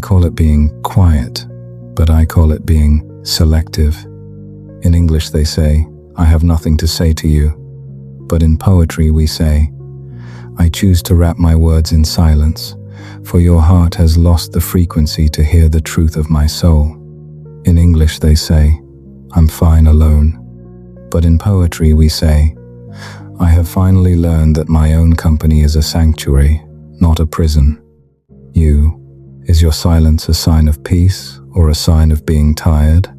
call it being quiet, but I call it being selective. In English they say, I have nothing to say to you. But in poetry we say, I choose to wrap my words in silence, for your heart has lost the frequency to hear the truth of my soul. In English they say, I'm fine alone. But in poetry we say, I have finally learned that my own company is a sanctuary, not a prison. Is your silence a sign of peace or a sign of being tired?